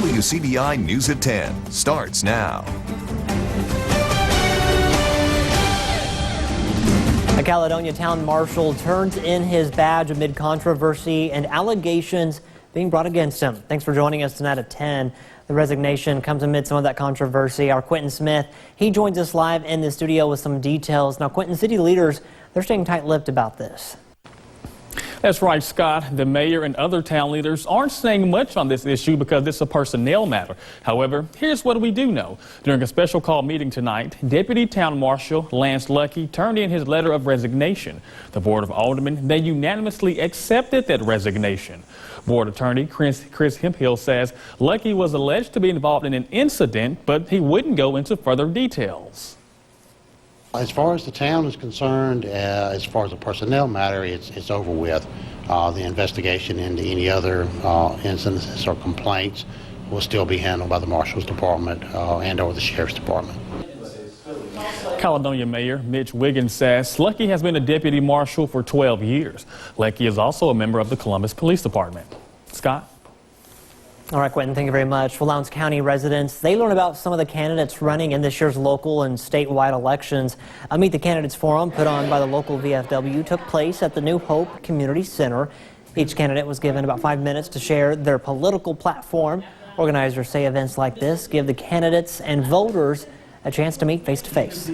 WCBI News at 10 starts now. A Caledonia town marshal turns in his badge amid controversy and allegations being brought against him. Thanks for joining us tonight at 10. The resignation comes amid some of that controversy. Our Quentin Smith, he joins us live in the studio with some details. Now, Quentin, city leaders, they're staying tight-lipped about this. That's right, Scott. The mayor and other town leaders aren't saying much on this issue because it's a personnel matter. However, here's what we do know. During a special call meeting tonight, Deputy Town Marshal Lance Lucky turned in his letter of resignation. The Board of Aldermen, they unanimously accepted that resignation. Board Attorney Chris Hemphill says Lucky was alleged to be involved in an incident, but he wouldn't go into further details. As far as the town is concerned, as far as the personnel matter, it's over with. The investigation into any other incidents or complaints will still be handled by the Marshal's Department and or the Sheriff's Department. Caledonia Mayor Mitch Wiggins says Lucky has been a deputy marshal for 12 years. Lucky is also a member of the Columbus Police Department. Scott? All right, Quentin, thank you very much. Well, Lowndes County residents, they learn about some of the candidates running in this year's local and statewide elections. A Meet the Candidates Forum put on by the local VFW took place at the New Hope Community Center. Each candidate was given about 5 minutes to share their political platform. Organizers say events like this give the candidates and voters a chance to meet face-to-face.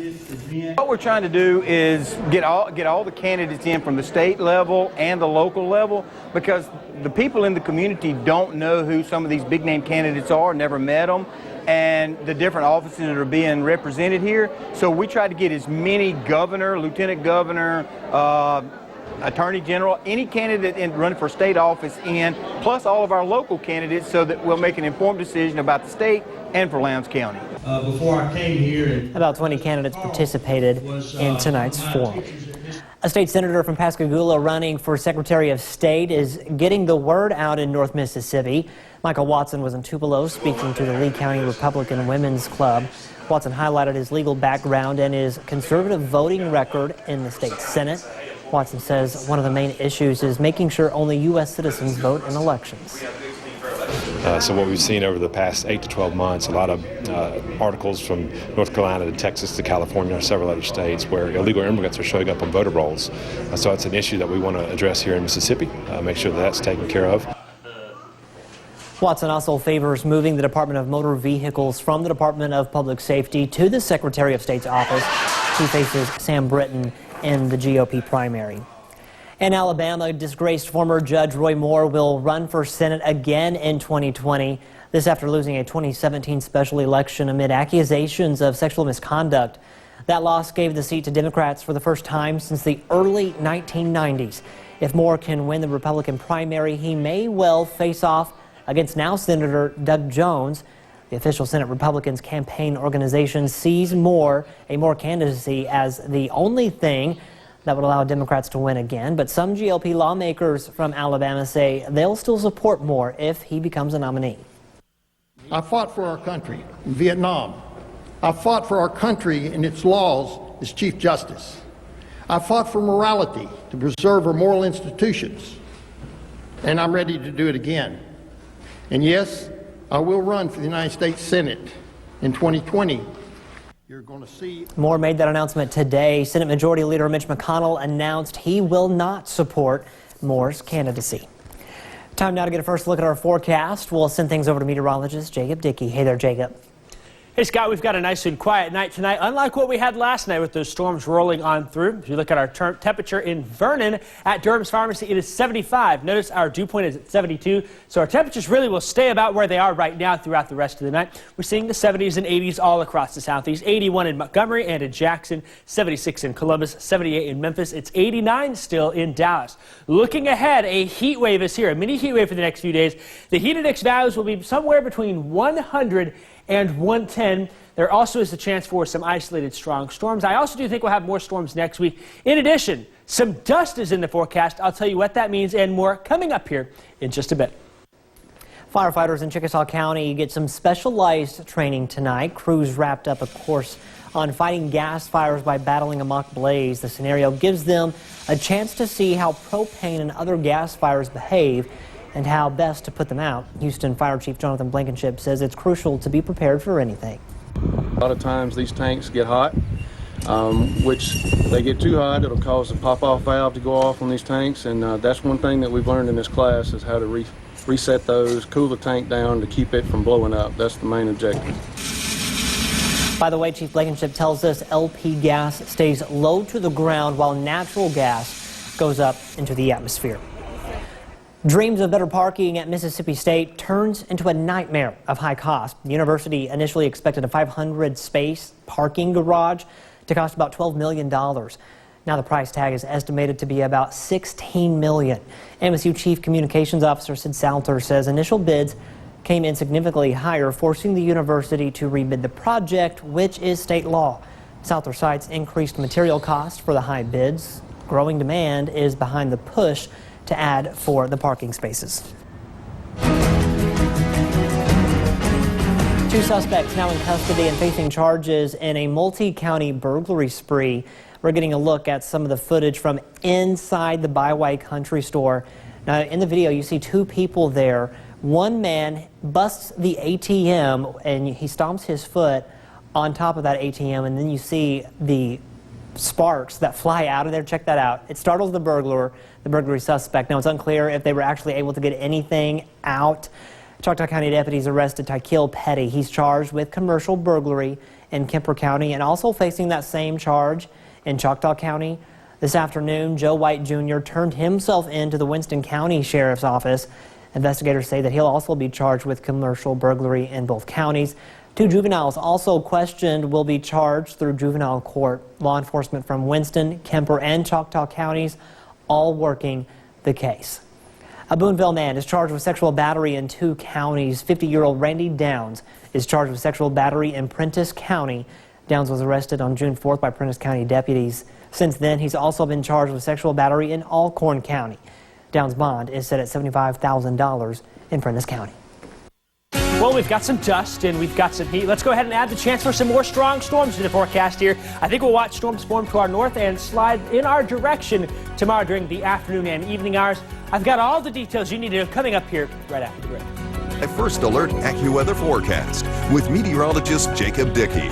What we're trying to do is get all the candidates in from the state level and the local level, because the people in the community don't know who some of these big-name candidates are, never met them, and the different offices that are being represented here. So we try to get as many governor, lieutenant governor, attorney general, any candidate running for state office in, plus all of our local candidates, so that we'll make an informed decision about the state and for Lowndes County. Before I came here, about 20 candidates participated in tonight's forum. A state senator from Pascagoula running for Secretary of State is getting the word out in North Mississippi. Michael Watson was in Tupelo speaking to the Lee County Republican Women's Club. Watson highlighted his legal background and his conservative voting record in the state Senate. Watson says one of the main issues is making sure only U.S. citizens vote in elections. So what we've seen over the past 8 to 12 months, a lot of articles from North Carolina to Texas to California, several other states, where illegal immigrants are showing up on voter rolls. So it's an issue that we want to address here in Mississippi, make sure that that's taken care of. Watson also favors moving the Department of Motor Vehicles from the Department of Public Safety to the Secretary of State's office. He faces Sam Britton in the GOP primary. In Alabama, disgraced former Judge Roy Moore will run for Senate again in 2020. This after losing a 2017 special election amid accusations of sexual misconduct. That loss gave the seat to Democrats for the first time since the early 1990s. If Moore can win the Republican primary, he may well face off against now Senator Doug Jones. The official Senate Republicans campaign organization sees a Moore candidacy as the only thing that would allow Democrats to win again. But some GOP lawmakers from Alabama say they'll still support Moore if he becomes a nominee. I fought for our country in Vietnam. I fought for our country and its laws as Chief Justice. I fought for morality to preserve our moral institutions. And I'm ready to do it again. And yes, I will run for the United States Senate in 2020. You're going to see. Moore made that announcement today. Senate Majority Leader Mitch McConnell announced he will not support Moore's candidacy. Time now to get a first look at our forecast. We'll send things over to meteorologist Jacob Dickey. Hey there, Jacob. Hey, Scott, we've got a nice and quiet night tonight, unlike what we had last night with those storms rolling on through. If you look at our temperature in Vernon at Durham's Pharmacy, it is 75. Notice our dew point is at 72, so our temperatures really will stay about where they are right now throughout the rest of the night. We're seeing the 70s and 80s all across the southeast. 81 in Montgomery and in Jackson, 76 in Columbus, 78 in Memphis. It's 89 still in Dallas. Looking ahead, a heat wave is here, a mini heat wave for the next few days. The heat index values will be somewhere between 100 and 110. There also is a chance for some isolated strong storms. I also do think we'll have more storms next week. In addition, some dust is in the forecast. I'll tell you what that means and more coming up here in just a bit. Firefighters in Chickasaw County get some specialized training tonight. Crews wrapped up a course on fighting gas fires by battling a mock blaze. The scenario gives them a chance to see how propane and other gas fires behave and how best to put them out. Houston Fire Chief Jonathan Blankenship says it's crucial to be prepared for anything. A lot of times these tanks get hot, which they get too hot, it'll cause the pop-off valve to go off on these tanks, and that's one thing that we've learned in this class is how to reset those, cool the tank down to keep it from blowing up. That's the main objective. By the way, Chief Blankenship tells us LP gas stays low to the ground while natural gas goes up into the atmosphere. Dreams of better parking at Mississippi State turns into a nightmare of high cost. The university initially expected a 500-space parking garage to cost about $12 million. Now the price tag is estimated to be about $16 million. MSU Chief Communications Officer Sid Salter says initial bids came in significantly higher, forcing the university to rebid the project, which is state law. Salter cites increased material costs for the high bids. Growing demand is behind the push to add for the parking spaces. 2 suspects now in custody and facing charges in a multi-county burglary spree. We're getting a look at some of the footage from inside the Byway Country Store. Now, in the video, you see 2 people there. One man busts the ATM and he stomps his foot on top of that ATM, and then you see the sparks that fly out of there. Check that out. It startles the burglary suspect. Now, it's unclear if they were actually able to get anything out. Choctaw County deputies arrested Tykeil Petty. He's charged with commercial burglary in Kemper County and also facing that same charge in Choctaw County. This afternoon, Joe White Jr. turned himself into the Winston County Sheriff's Office. Investigators say that he'll also be charged with commercial burglary in both counties. 2 juveniles also questioned will be charged through juvenile court. Law enforcement from Winston, Kemper, and Choctaw counties all working the case. A Boonville man is charged with sexual battery in 2 counties. 50-year-old Randy Downs is charged with sexual battery in Prentiss County. Downs was arrested on June 4th by Prentiss County deputies. Since then, he's also been charged with sexual battery in Alcorn County. Downs' bond is set at $75,000 in Prentiss County. Well, we've got some dust and we've got some heat. Let's go ahead and add the chance for some more strong storms to the forecast here. I think we'll watch storms form to our north and slide in our direction tomorrow during the afternoon and evening hours. I've got all the details you need to know coming up here right after the break. A First Alert AccuWeather forecast with meteorologist Jacob Dickey.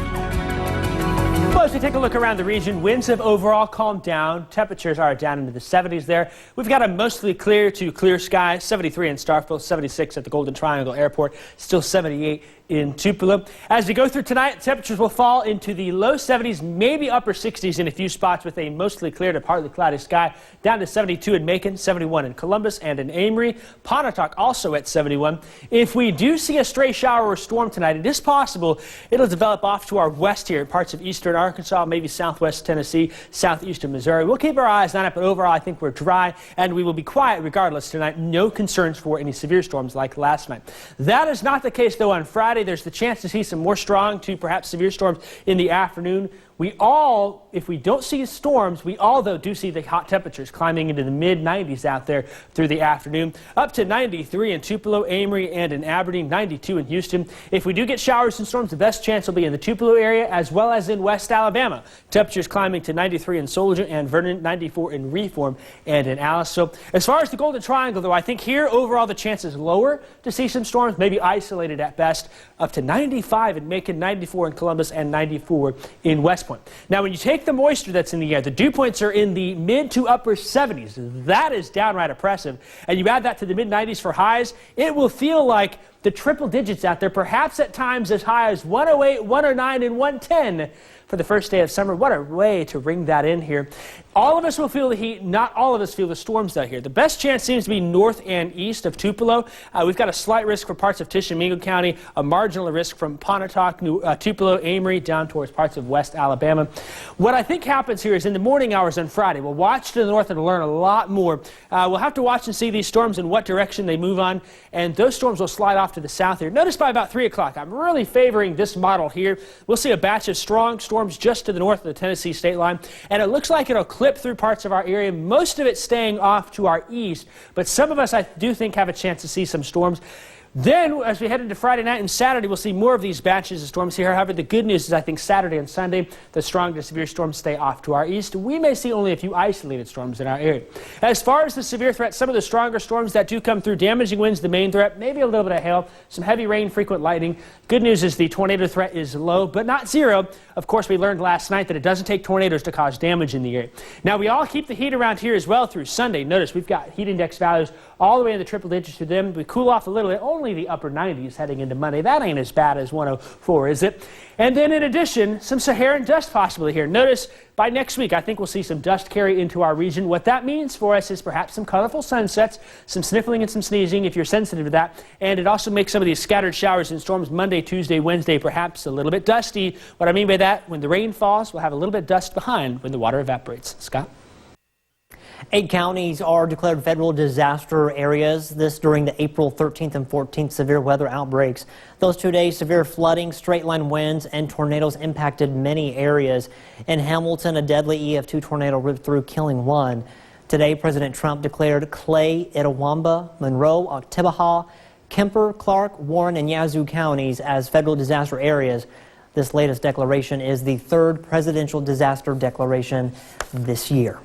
Well, as we take a look around the region, winds have overall calmed down. Temperatures are down into the 70s there. We've got a mostly clear to clear sky, 73 in Starkville, 76 at the Golden Triangle Airport, still 78 in Tupelo. As we go through tonight, temperatures will fall into the low 70s, maybe upper 60s in a few spots with a mostly clear to partly cloudy sky, down to 72 in Macon, 71 in Columbus and in Amory. Pontotoc also at 71. If we do see a stray shower or storm tonight, it is possible it'll develop off to our west here in parts of eastern Arkansas, maybe southwest Tennessee, southeastern Missouri. We'll keep our eyes on it, but overall I think we're dry and we will be quiet regardless tonight. No concerns for any severe storms like last night. That is not the case though on Friday. There's the chance to see some more strong to perhaps severe storms in the afternoon. We all, if we don't see storms, we all, though, do see the hot temperatures climbing into the mid-90s out there through the afternoon. Up to 93 in Tupelo, Amory, and in Aberdeen, 92 in Houston. If we do get showers and storms, the best chance will be in the Tupelo area as well as in West Alabama. Temperatures climbing to 93 in Soldier and Vernon, 94 in Reform and in Alice. So as far as the Golden Triangle, though, I think here overall the chance is lower to see some storms, maybe isolated at best. Up to 95 in Macon, 94 in Columbus, and 94 in West Point. Now, when you take the moisture that's in the air, the dew points are in the mid to upper 70s. That is downright oppressive. And you add that to the mid-90s for highs, it will feel like the triple digits out there, perhaps at times as high as 108, 109, and 110 for the first day of summer. What a way to ring that in here. All of us will feel the heat. Not all of us feel the storms out here. The best chance seems to be north and east of Tupelo. We've got a slight risk for parts of Tishomingo County, a marginal risk from Pontotoc, Tupelo, Amory, down towards parts of West Alabama. What I think happens here is in the morning hours on Friday, we'll watch to the north and learn a lot more. We'll have to watch and see these storms and what direction they move on, and those storms will slide off to the south here. Notice by about 3 o'clock, I'm really favoring this model here. We'll see a batch of strong storms just to the north of the Tennessee state line, and it looks like it'll clip through parts of our area, most of it staying off to our east, but some of us I do think have a chance to see some storms. Then, as we head into Friday night and Saturday, we'll see more of these batches of storms here. However, the good news is I think Saturday and Sunday, the strong to severe storms stay off to our east. We may see only a few isolated storms in our area. As far as the severe threat, some of the stronger storms that do come through, damaging winds, the main threat, maybe a little bit of hail, some heavy rain, frequent lightning. Good news is the tornado threat is low, but not zero. Of course, we learned last night that it doesn't take tornadoes to cause damage in the area. Now, we all keep the heat around here as well through Sunday. Notice we've got heat index values all the way in the triple digits through them. We cool off a little bit, only the upper 90s heading into Monday. That ain't as bad as 104, is it? And then in addition, some Saharan dust possibly here. Notice by next week, I think we'll see some dust carry into our region. What that means for us is perhaps some colorful sunsets, some sniffling and some sneezing if you're sensitive to that. And it also makes some of these scattered showers and storms Monday, Tuesday, Wednesday, perhaps a little bit dusty. What I mean by that, when the rain falls, we'll have a little bit of dust behind when the water evaporates. Scott? 8 counties are declared federal disaster areas. This during the April 13th and 14th severe weather outbreaks. Those 2 days, severe flooding, straight-line winds, and tornadoes impacted many areas. In Hamilton, a deadly EF2 tornado ripped through, killing 1. Today, President Trump declared Clay, Itawamba, Monroe, Oktibbeha, Kemper, Clark, Warren, and Yazoo counties as federal disaster areas. This latest declaration is the 3rd presidential disaster declaration this year.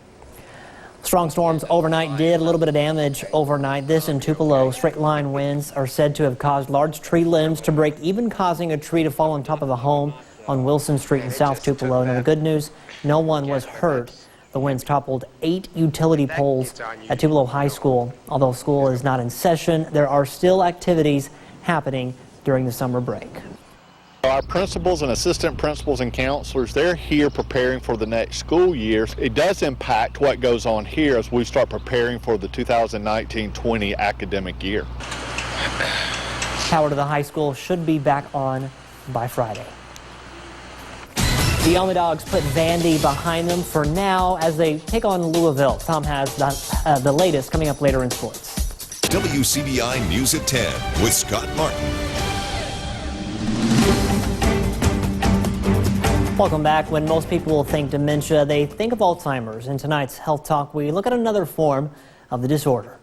Strong storms overnight did a little bit of damage overnight. This in Tupelo. Straight line winds are said to have caused large tree limbs to break, even causing a tree to fall on top of a home on Wilson Street in South Tupelo. Now the good news, no one was hurt. The winds toppled 8 utility poles at Tupelo High School. Although school is not in session, there are still activities happening during the summer break. Our principals and assistant principals and counselors, they're here preparing for the next school year. It does impact what goes on here as we start preparing for the 2019-20 academic year. Power to the high school should be back on by Friday. The Army Dogs put Vandy behind them for now as they take on Louisville. Tom has the latest coming up later in sports. WCBI News at 10 with Scott Martin. Welcome back. When most people will think dementia, they think of Alzheimer's. In tonight's Health Talk, we look at another form of the disorder.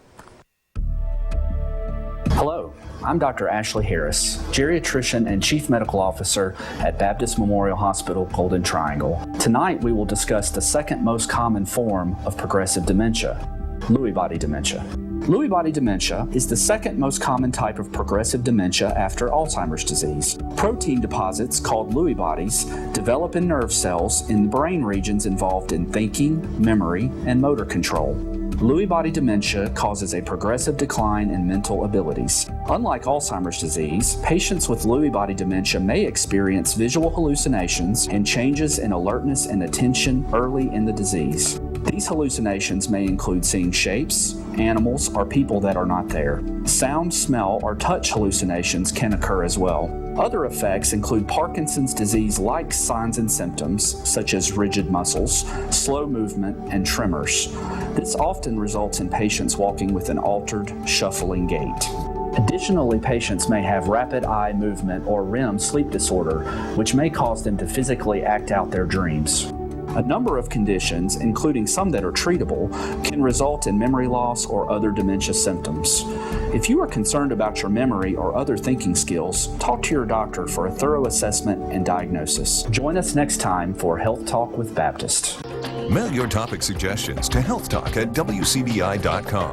Hello, I'm Dr. Ashley Harris, geriatrician and chief medical officer at Baptist Memorial Hospital, Golden Triangle. Tonight, we will discuss the second most common form of progressive dementia, Lewy body dementia. Lewy body dementia is the second most common type of progressive dementia after Alzheimer's disease. Protein deposits called Lewy bodies develop in nerve cells in the brain regions involved in thinking, memory, and motor control. Lewy body dementia causes a progressive decline in mental abilities. Unlike Alzheimer's disease, patients with Lewy body dementia may experience visual hallucinations and changes in alertness and attention early in the disease. These hallucinations may include seeing shapes, animals, or people that are not there. Sound, smell, or touch hallucinations can occur as well. Other effects include Parkinson's disease-like signs and symptoms, such as rigid muscles, slow movement, and tremors. This often results in patients walking with an altered, shuffling gait. Additionally, patients may have rapid eye movement or REM sleep disorder, which may cause them to physically act out their dreams. A number of conditions, including some that are treatable, can result in memory loss or other dementia symptoms. If you are concerned about your memory or other thinking skills, talk to your doctor for a thorough assessment and diagnosis. Join us next time for Health Talk with Baptist. Mail your topic suggestions to healthtalk@wcbi.com.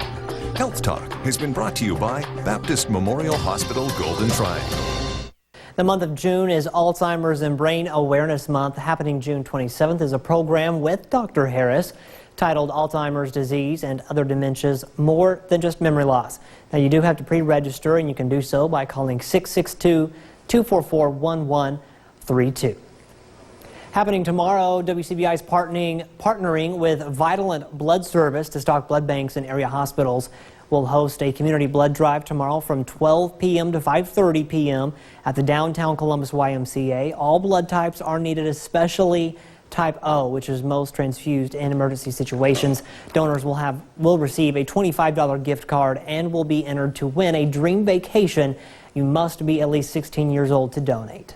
Health Talk has been brought to you by Baptist Memorial Hospital, Golden Triangle. The month of June is Alzheimer's and Brain Awareness Month. Happening June 27th is a program with Dr. Harris titled Alzheimer's Disease and Other Dementias, More Than Just Memory Loss. Now, you do have to pre-register, and you can do so by calling 662-244-1132. Happening tomorrow, WCBI is partnering with Vitalant Blood Service to stock blood banks in area hospitals. We'll host a community blood drive tomorrow from 12 p.m. to 5:30 p.m. at the downtown Columbus YMCA. All blood types are needed, especially type O, which is most transfused in emergency situations. Donors will receive a $25 gift card and will be entered to win a dream vacation. You must be at least 16 years old to donate.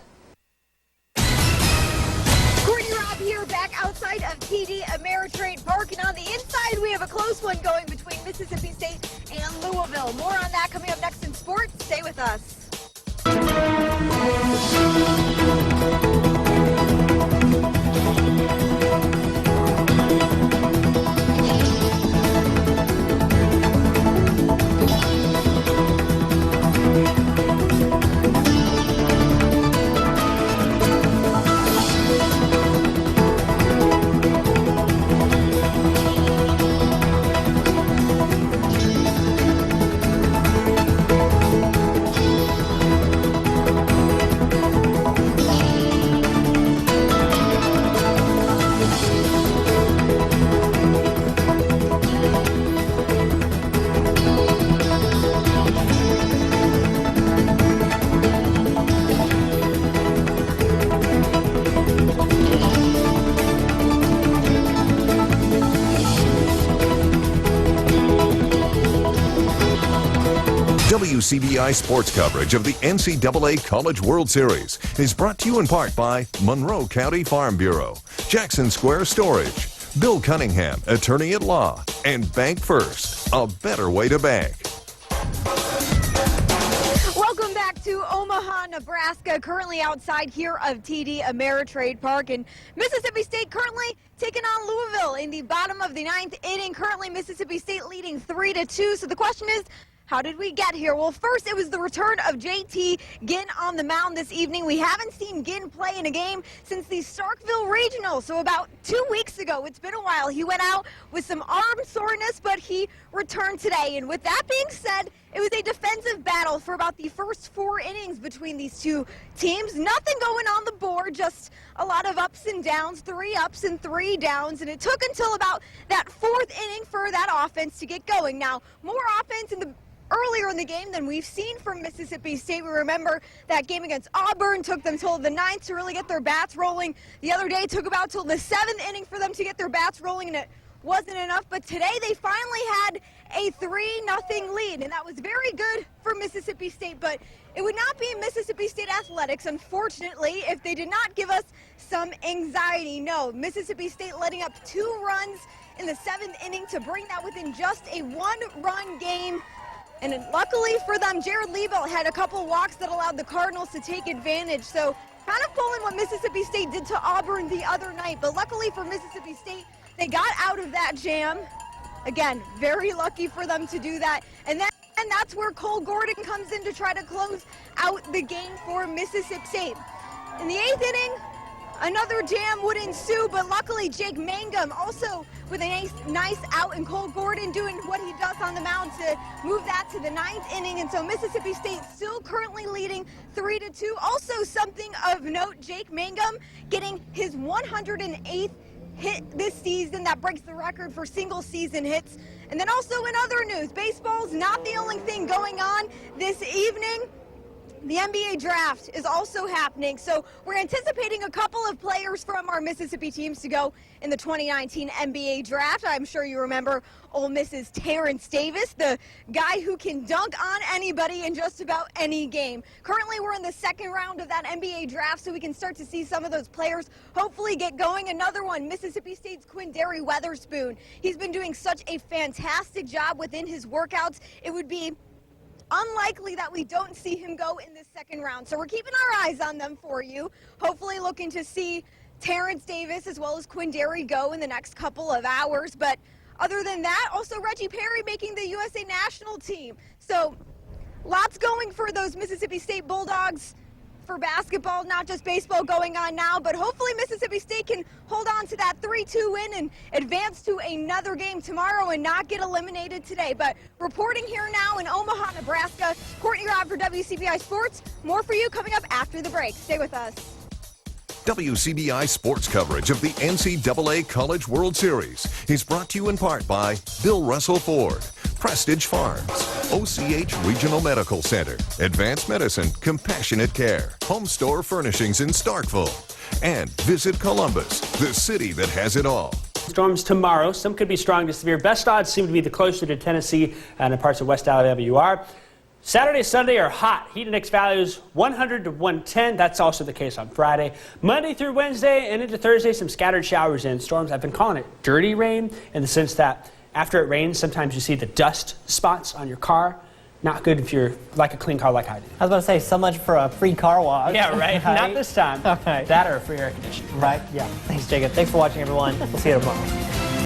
Courtney Robb here, back outside of TD Ameritrade Park, and on the inside side, we have a close one going between Mississippi State and Louisville. More on that coming up next in sports. Stay with us. WCBI sports coverage of the NCAA College World Series is brought to you in part by Monroe County Farm Bureau, Jackson Square Storage, Bill Cunningham, attorney at law, and Bank First, a better way to bank. Welcome back to Omaha, Nebraska, currently outside here of TD Ameritrade Park. And Mississippi State currently taking on Louisville in the bottom of the 9th inning. Currently Mississippi State leading 3-2. So the question is, how did we get here? Well, first, it was the return of JT Ginn on the mound this evening. We haven't seen Ginn play in a game since the Starkville Regional, so about 2 weeks ago. It's been a while. He went out with some arm soreness, but he returned today. And with that being said, it was a defensive battle for about the first 4 innings between these two teams. Nothing going on the board, just a lot of ups and downs, 3 ups and 3 downs. And it took until about that 4th inning for that offense to get going. Now, more offense earlier in the game than we've seen from Mississippi State. We remember that game against Auburn took them till the 9th to really get their bats rolling. The other day took about till the 7th inning for them to get their bats rolling, and it wasn't enough. But today they finally had a 3-0 lead, and that was very good for Mississippi State. But it would not be Mississippi State athletics, unfortunately, if they did not give us some anxiety. No, Mississippi State letting up 2 runs in the 7th inning to bring that within just a 1-run game. And luckily for them, Jared Liebelt had a couple walks that allowed the Cardinals to take advantage. So kind of pulling what Mississippi State did to Auburn the other night. But luckily for Mississippi State, they got out of that jam. Again, very lucky for them to do that. And that's where Cole Gordon comes in to try to close out the game for Mississippi State. In the 8th inning, another jam would ensue, but luckily Jake Mangum also with a nice out, and Cole Gordon doing what he does on the mound to move that to the 9th inning. And so Mississippi State still currently leading 3-2. Also something of note, Jake Mangum getting his 108th hit this season. That breaks the record for single season hits. And then also in other news, baseball's not the only thing going on this evening. The NBA draft is also happening, so we're anticipating a couple of players from our Mississippi teams to go in the 2019 NBA draft. I'm sure you remember Ole Miss's Terrence Davis, the guy who can dunk on anybody in just about any game. Currently, we're in the 2nd round of that NBA draft, so we can start to see some of those players hopefully get going. Another one, Mississippi State's Quindary Weatherspoon. He's been doing such a fantastic job within his workouts. It would be unlikely that we don't see him go in this 2nd round. So we're keeping our eyes on them for you. Hopefully looking to see Terrence Davis as well as Quindary go in the next couple of hours. But other than that, also Reggie Perry making the USA national team. So lots going for those Mississippi State Bulldogs for basketball, not just baseball going on now, but hopefully Mississippi State can hold on to that 3-2 win and advance to another game tomorrow and not get eliminated today. But reporting here now in Omaha, Nebraska, Courtney Robb for WCBI Sports. More for you coming up after the break. Stay with us. WCBI sports coverage of the NCAA College World Series is brought to you in part by Bill Russell Ford, Prestige Farms, OCH Regional Medical Center, Advanced Medicine, Compassionate Care, Home Store Furnishings in Starkville, and Visit Columbus, the city that has it all. Storms tomorrow. Some could be strong to severe. Best odds seem to be the closer to Tennessee and in parts of West Alabama you are. Saturday, Sunday are hot. Heat index values 100 to 110. That's also the case on Friday. Monday through Wednesday and into Thursday, some scattered showers and storms. I've been calling it dirty rain in the sense that after it rains, sometimes you see the dust spots on your car. Not good if you're like a clean car like I do. I was about to say, so much for a free car wash. Yeah, right? Not this time. Okay. That or free air conditioning. Right? Yeah. Thanks, Jacob. Thanks for watching, everyone. We'll see you tomorrow.